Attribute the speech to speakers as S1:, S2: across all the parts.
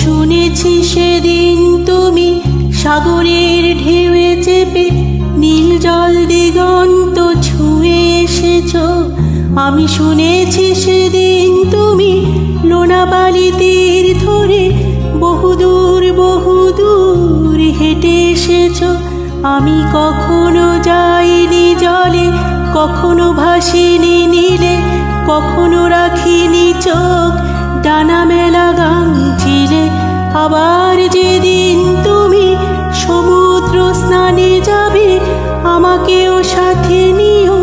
S1: শুনেছি সেদিন তুমি সাগরের ঢেউয়ে চেপে নীল জল দিগন্ত ছুঁয়ে এসেছ। আমি শুনেছি সেদিন তুমি লোনাবালি তীর ধরে বহুদূর বহুদূর হেঁটে এসেছ। আমি কখনো যাইনি জলে, কখনো ভাসিনি নীলে, কখনো রাখিনি চোখ ডানা মেলা গাঙচিলে। আবার যেদিন তুমি সমুদ্র স্নানে যাবে, আমাকেও সাথে নিও।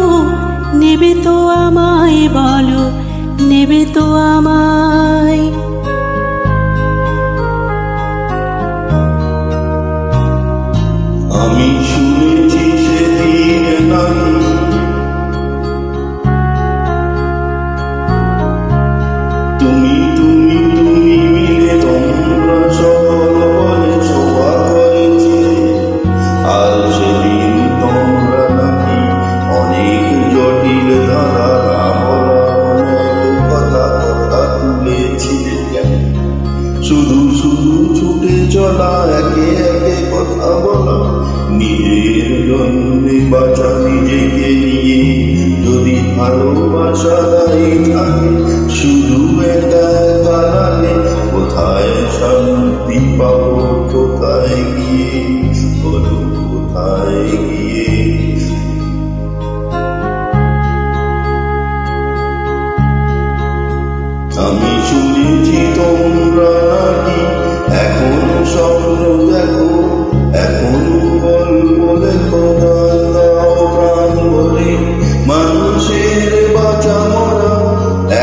S1: নেবে তো আমায় বলো, নেবে তো আমায়?
S2: আমি শুনেছি সেদিন নাম, তুমি তুমি তুমি মিলে তোমরা সকল বলে শোভা করেছিলে। আর সেদিন তোমরা নাকি অনেক জটিল ধারা কথা কথা তুলেছিলে। শুধু শুধু ছুটে চলা, একে একে কথা বলা, নিজের জন্যে বাঁচা নিজেকে নিয়ে। যদি ভালোবাসা নাই থাকে, শুধু একা একা লাগে। কোথায় শান্তি পাবো, কোথায় গিয়ে বলো, কোথায় গিয়ে? আমি শুনেছি তোমরা নাকি এখন স্বপ্ন দেখো, এখন গল্প দেখো, গান গাও প্রাণ বলে। মানুষের বাঁচা মরা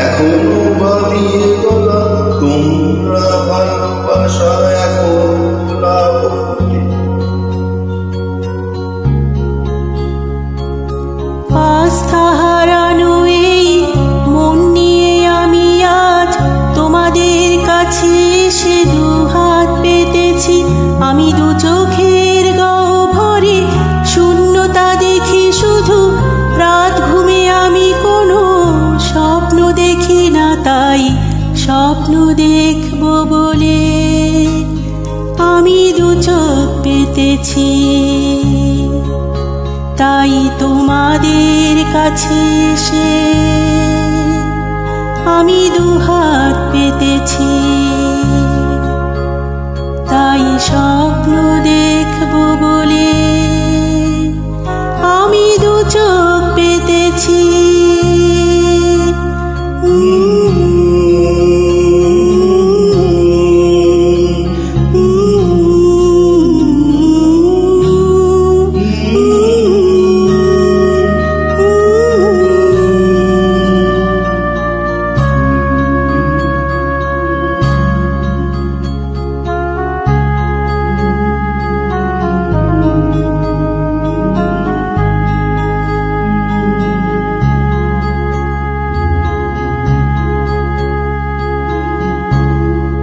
S2: এখনো বাদিয়ে তোলা, তোমরা ভালোবাসা এখন লাভ করে।
S1: আস্থা হারানো এই মন নিয়ে আমি আজ তোমাদের কাছে এসে দুহাত পেতেছি। আমি দু চোখের গহ্বরে শূন্যতা দেখি শুধু, রাত ঘুমে আমি কোনো স্বপ্ন দেখি না। তাই স্বপ্ন দেখব বলে আমি দু চোখ পেতেছি। তাই তোমাদের কাছে এসে আমি দুহাত পেতেছি। তাই স্বপ্ন দেখব বলে